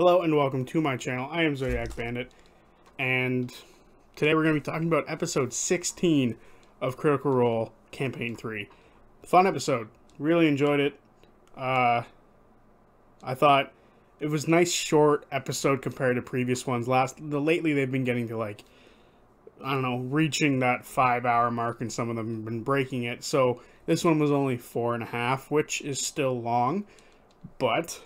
Hello and welcome to my channel. I am Zodiac Bandit, and today we're going to be talking about episode 16 of Critical Role Campaign 3. Fun episode. Really enjoyed it. I thought it was a nice short episode compared to previous ones. Lately they've been getting to like, I don't know, reaching that 5-hour mark, and some of them have been breaking it. So this one was only 4.5, which is still long, but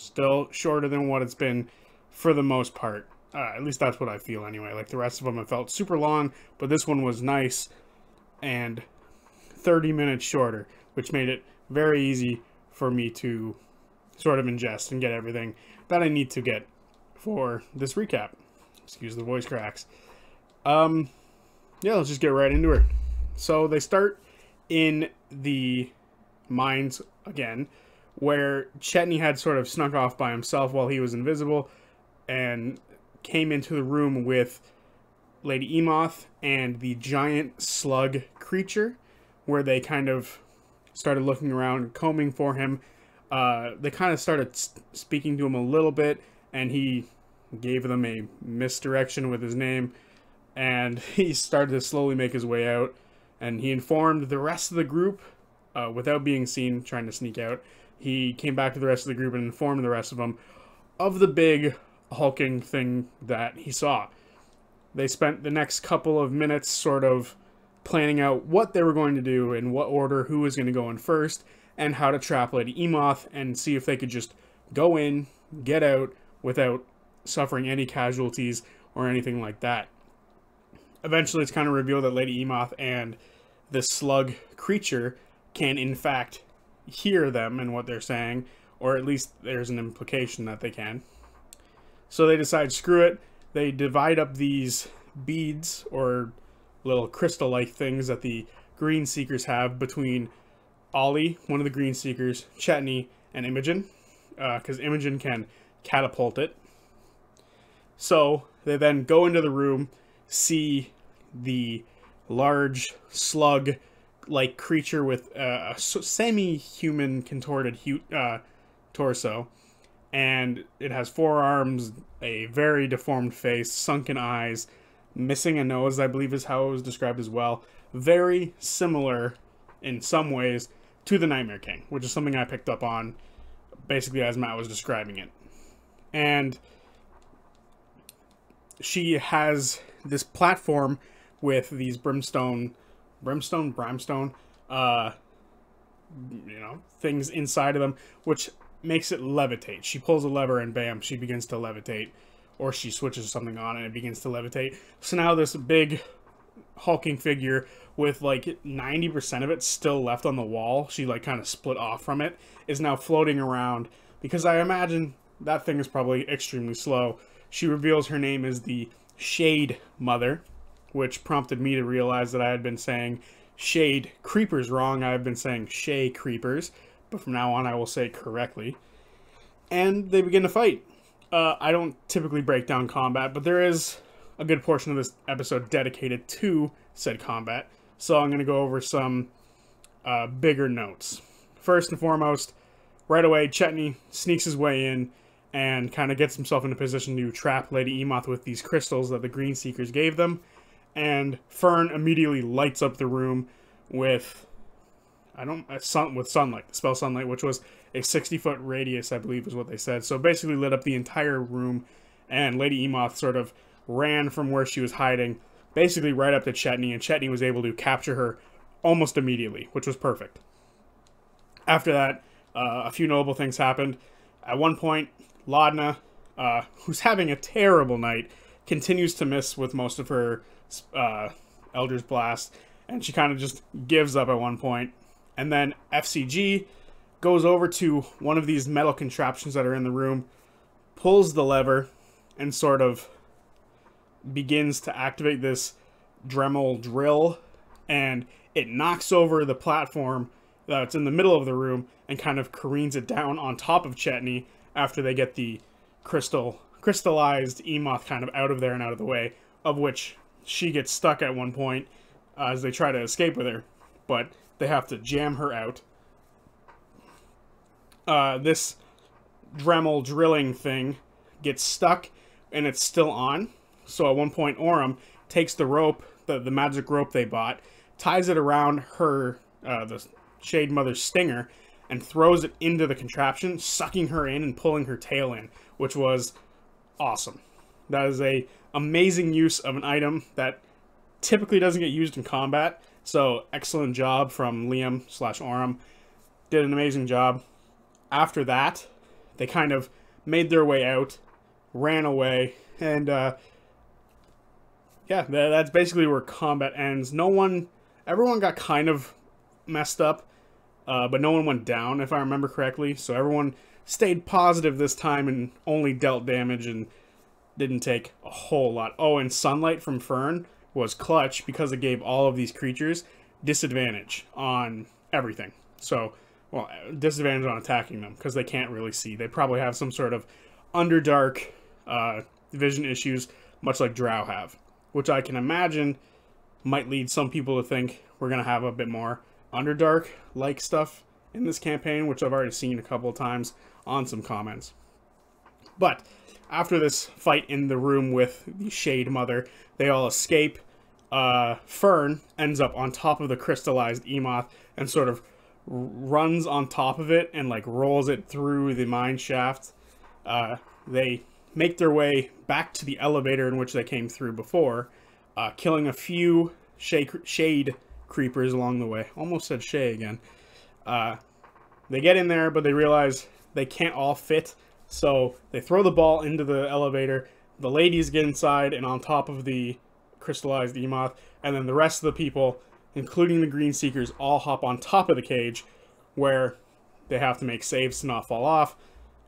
still shorter than what it's been for the most part. At least that's what I feel anyway. Like the rest of them have felt super long, but this one was nice and 30 minutes shorter, which made it very easy for me to sort of ingest and get everything that I need to get for this recap. Excuse the voice cracks. Yeah, let's just get right into it. So they start in the mines again, where Chetney had sort of snuck off by himself while he was invisible and came into the room with Lady Emoth and the giant slug creature, where they kind of started looking around, combing for him. They kind of started speaking to him a little bit, and he gave them a misdirection with his name, and he started to slowly make his way out, and he informed the rest of the group, without being seen trying to sneak out. He came back to the rest of the group and informed the rest of them of the big hulking thing that he saw. They spent the next couple of minutes sort of planning out what they were going to do, in what order, who was going to go in first, and how to trap Lady Emoth, and see if they could just go in, get out, without suffering any casualties or anything like that. Eventually, it's kind of revealed that Lady Emoth and the slug creature can, in fact, hear them and what they're saying, or at least there's an implication that they can. So they decide, screw it. They divide up these beads, or little crystal-like things that the Green Seekers have, between Ollie, one of the Green Seekers, Chetney, and Imogen, because Imogen can catapult it. So they then go into the room, see the large slug like creature with a semi-human contorted torso, and it has 4 arms, a very deformed face, sunken eyes, missing a nose, I believe is how it was described as well. Very similar in some ways to the Nightmare King, which is something I picked up on basically as Matt was describing it. And she has this platform with these brimstone, things inside of them, which makes it levitate. She pulls a lever and bam, she begins to levitate, or she switches something on and it begins to levitate. So now this big hulking figure with like 90% of it still left on the wall, she like kind of split off from it, is now floating around, because I imagine that thing is probably extremely slow. She reveals her name is the Shade Mother, which prompted me to realize that I had been saying Shade Creepers wrong. I've been saying Shay Creepers, but from now on I will say it correctly. And they begin to fight. I don't typically break down combat, but there is a good portion of this episode dedicated to said combat, so I'm going to go over some bigger notes. First and foremost, right away, Chetney sneaks his way in and kind of gets himself in a position to trap Lady Emoth with these crystals that the Green Seekers gave them. And Fern immediately lights up the room with sunlight, the spell sunlight, which was a 60-foot radius, I believe is what they said. So basically lit up the entire room, and Lady Emoth sort of ran from where she was hiding, basically right up to Chetney, and Chetney was able to capture her almost immediately, which was perfect. After that, a few notable things happened. At one point, Laudna, who's having a terrible night, continues to miss with most of her Elder's Blast, and she kind of just gives up at one point. And then FCG goes over to one of these metal contraptions that are in the room, pulls the lever, and sort of begins to activate this Dremel drill, and it knocks over the platform that's in the middle of the room and kind of careens it down on top of Chetney after they get the crystallized Emoth kind of out of there and out of the way, of which she gets stuck at one point as they try to escape with her, but they have to jam her out. This Dremel drilling thing gets stuck and it's still on. So at one point, Orym takes the rope, the magic rope they bought, ties it around her, the Shade Mother's stinger, and throws it into the contraption, sucking her in and pulling her tail in, which was awesome. That is a amazing use of an item that typically doesn't get used in combat. So excellent job from Liam/Orym. Did an amazing job. After that, they kind of made their way out, ran away, and yeah, that's basically where combat ends. Everyone got kind of messed up, but no one went down, if I remember correctly. So everyone stayed positive this time and only dealt damage and didn't take a whole lot. Oh, and Sunlight from Fern was clutch because it gave all of these creatures disadvantage on everything. So, well, disadvantage on attacking them because they can't really see. They probably have some sort of Underdark vision issues, much like Drow have, which I can imagine might lead some people to think we're going to have a bit more Underdark-like stuff in this campaign, which I've already seen a couple of times on some comments. But after this fight in the room with the Shade Mother, they all escape. Fern ends up on top of the crystallized Emoth and sort of runs on top of it and like rolls it through the mine shaft. They make their way back to the elevator in which they came through before, killing a few shade creepers along the way. Almost said Shay again. They get in there, but they realize they can't all fit, so they throw the ball into the elevator. The ladies get inside and on top of the crystallized Emoth, and then the rest of the people, including the Green Seekers, all hop on top of the cage, where they have to make saves to not fall off.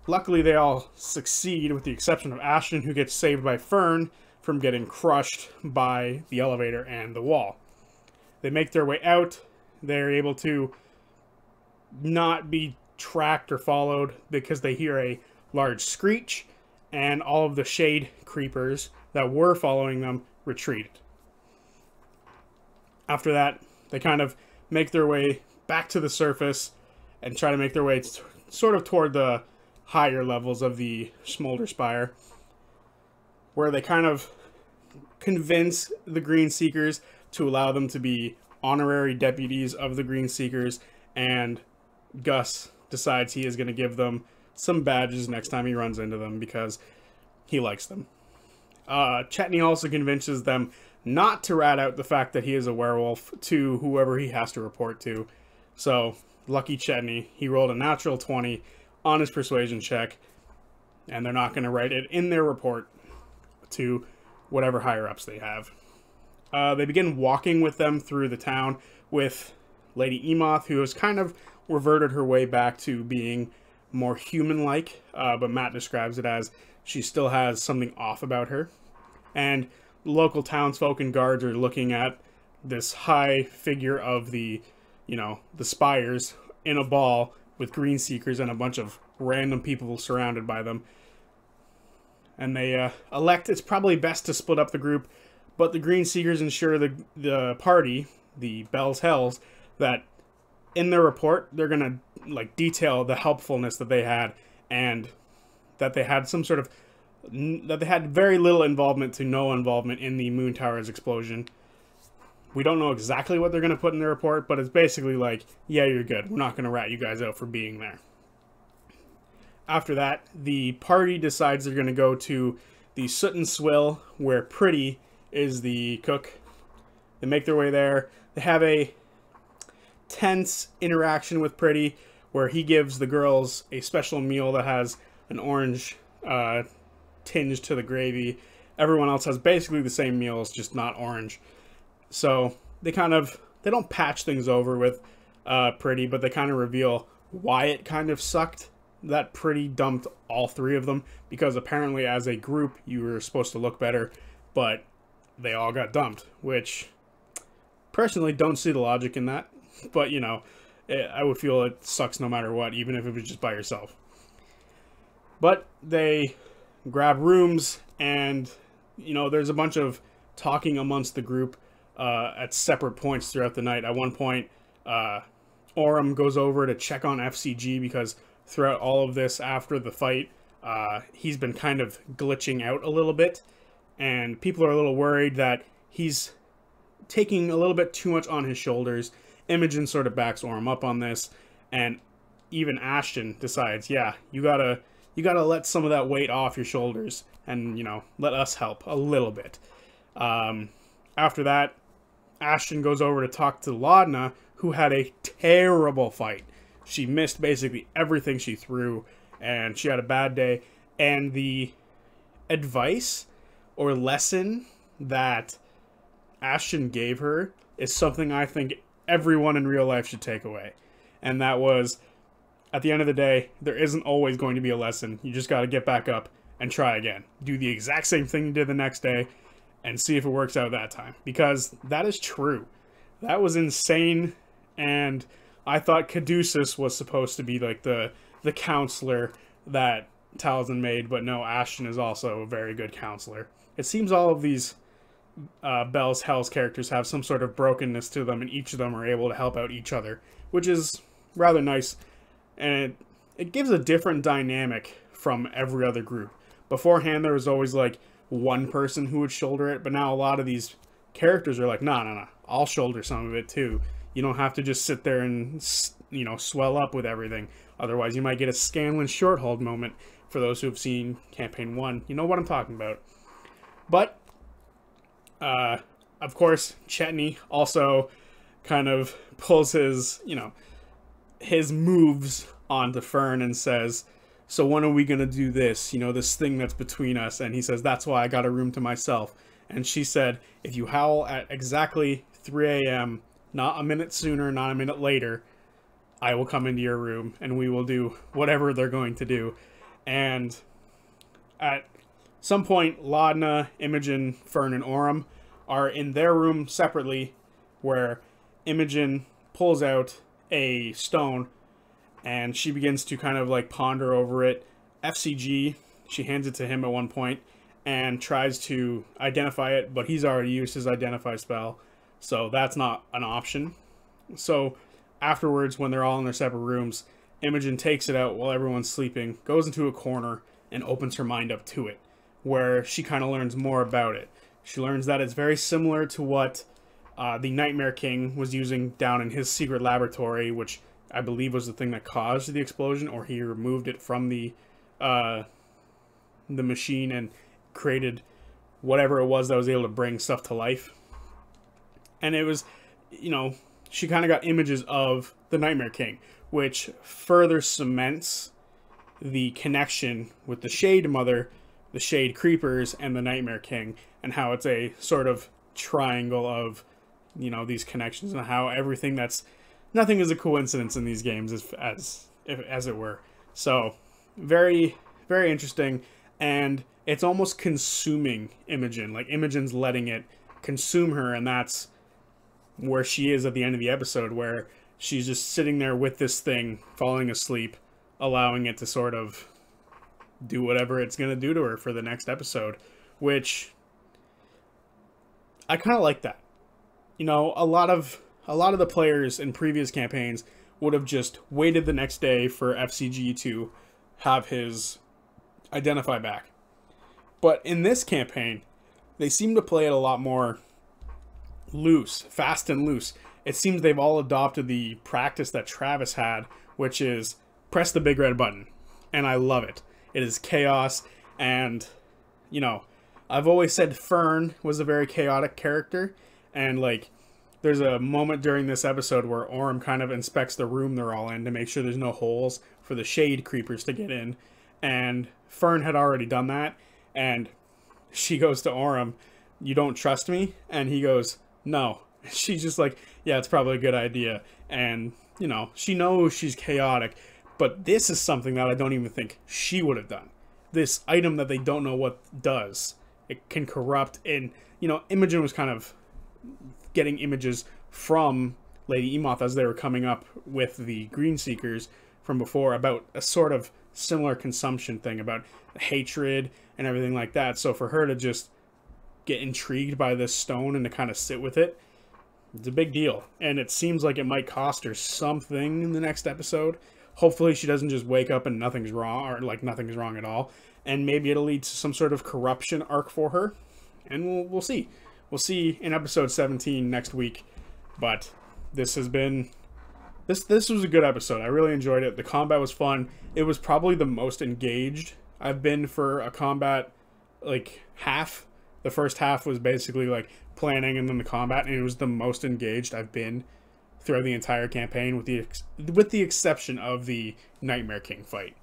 Luckily, they all succeed, with the exception of Ashton, who gets saved by Fern from getting crushed by the elevator and the wall. They make their way out. They're able to not be tracked or followed because they hear a large screech, and all of the shade creepers that were following them retreated. After that, they kind of make their way back to the surface and try to make their way sort of toward the higher levels of the Smolder Spire, where they kind of convince the Green Seekers to allow them to be honorary deputies of the Green Seekers, and Gus decides he is going to give them some badges next time he runs into them because he likes them. Chetney also convinces them not to rat out the fact that he is a werewolf to whoever he has to report to. So, lucky Chetney, he rolled a natural 20 on his persuasion check, and they're not going to write it in their report to whatever higher-ups they have. They begin walking with them through the town with Lady Emoth, who has kind of reverted her way back to being more human-like, but Matt describes it as she still has something off about her. And local townsfolk and guards are looking at this high figure of the spires in a ball with Green Seekers and a bunch of random people surrounded by them. And they elect it's probably best to split up the group, but the Green Seekers ensure the party, the Bell's Hells, that in their report they're going to detail the helpfulness that they had, and that they had that they had very little involvement to no involvement in the Moon Tower's explosion. We don't know exactly what they're going to put in the report, but it's basically like, yeah, you're good. We're not going to rat you guys out for being there. After that, the party decides they're going to go to the Soot and Swill, where Pretty is the cook. They make their way there. They have a tense interaction with Pretty, where he gives the girls a special meal that has an orange tinge to the gravy. Everyone else has basically the same meals, just not orange. So they don't patch things over with Pretty, but they kind of reveal why it kind of sucked that Pretty dumped all three of them, because apparently as a group you were supposed to look better, but they all got dumped, which personally don't see the logic in that, but I would feel it sucks no matter what, even if it was just by yourself. But they grab rooms, and there's a bunch of talking amongst the group at separate points throughout the night. At one point, Orym goes over to check on FCG because throughout all of this, after the fight, he's been kind of glitching out a little bit, and people are a little worried that he's taking a little bit too much on his shoulders. Imogen sort of backs Orym up on this, and even Ashton decides, yeah, you gotta let some of that weight off your shoulders, and let us help a little bit. After that, Ashton goes over to talk to Laudna, who had a terrible fight. She missed basically everything she threw, and she had a bad day. And the advice or lesson that Ashton gave her is something I think everyone in real life should take away. And that was, at the end of the day, there isn't always going to be a lesson. You just got to get back up and try again. Do the exact same thing you did the next day and see if it works out that time. Because that is true. That was insane. And I thought Caduceus was supposed to be like the counselor that Taliesin made, but no, Ashton is also a very good counselor. It seems all of these Belle's Hell's characters have some sort of brokenness to them, and each of them are able to help out each other, which is rather nice. And it gives a different dynamic from every other group. Beforehand, there was always like one person who would shoulder it, but now a lot of these characters are like, no, I'll shoulder some of it too. You don't have to just sit there and, swell up with everything. Otherwise, you might get a Scanlan Shorthold moment. For those who have seen Campaign 1, you know what I'm talking about. But, of course, Chetney also kind of pulls his, his moves onto Fern and says, so when are we going to do this? This thing that's between us. And he says, that's why I got a room to myself. And she said, if you howl at exactly 3 a.m., not a minute sooner, not a minute later, I will come into your room and we will do whatever they're going to do. And at some point, Laudna, Imogen, Fern, and Orym are in their room separately, where Imogen pulls out a stone and she begins to kind of like ponder over it. FCG, she hands it to him at one point and tries to identify it, but he's already used his identify spell, so that's not an option. So afterwards, when they're all in their separate rooms, Imogen takes it out while everyone's sleeping, goes into a corner, and opens her mind up to it, where she kind of learns more about it. She learns that it's very similar to what the Nightmare King was using down in his secret laboratory, which I believe was the thing that caused the explosion, or he removed it from the machine and created whatever it was that was able to bring stuff to life. And it was, she kind of got images of the Nightmare King, which further cements the connection with the Shade Mother, the Shade Creepers, and the Nightmare King, and how it's a sort of triangle of, these connections, and how nothing is a coincidence in these games, as it were. So, very, very interesting, and it's almost consuming Imogen. Like, Imogen's letting it consume her, and that's where she is at the end of the episode, where she's just sitting there with this thing, falling asleep, allowing it to sort of do whatever it's going to do to her for the next episode, which I kind of like that. A lot of the players in previous campaigns would have just waited the next day for FCG to have his identify back. But in this campaign, they seem to play it a lot more loose, fast and loose. It seems they've all adopted the practice that Travis had, which is press the big red button. And I love it. It is chaos, and, I've always said Fern was a very chaotic character, and, there's a moment during this episode where Orym kind of inspects the room they're all in to make sure there's no holes for the Shade Creepers to get in, and Fern had already done that, and she goes to Orym, you don't trust me? And he goes, no. She's just like, yeah, it's probably a good idea. And, she knows she's chaotic, but this is something that I don't even think she would have done. This item that they don't know what does. It can corrupt, and, Imogen was kind of getting images from Lady Emoth as they were coming up with the Green Seekers from before about a sort of similar consumption thing, about hatred and everything like that. So for her to just get intrigued by this stone and to kind of sit with it, it's a big deal. And it seems like it might cost her something in the next episode. Hopefully she doesn't just wake up and nothing's wrong, or like nothing's wrong at all. And maybe it'll lead to some sort of corruption arc for her. And we'll see. We'll see in episode 17 next week. But this has been... This was a good episode. I really enjoyed it. The combat was fun. It was probably the most engaged I've been for a combat, like, half. The first half was basically, like, planning and then the combat, and it was the most engaged I've been throughout the entire campaign, with the exception of the Nightmare King fight.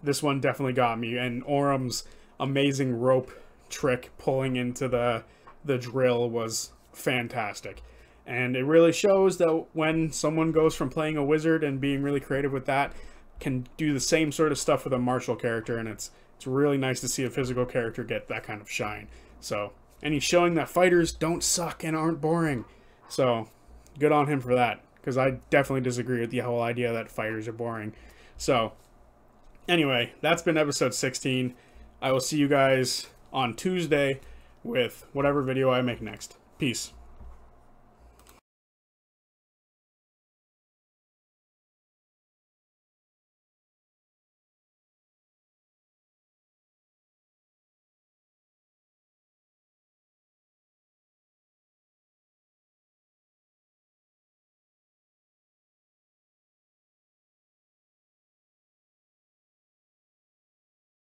This one definitely got me, and Orum's amazing rope trick pulling into the drill was fantastic. And it really shows that when someone goes from playing a wizard and being really creative with that, can do the same sort of stuff with a martial character, and it's really nice to see a physical character get that kind of shine. So, and he's showing that fighters don't suck and aren't boring. So, good on him for that, because I definitely disagree with the whole idea that fighters are boring. So, anyway, that's been episode 16. I will see you guys on Tuesday with whatever video I make next. Peace.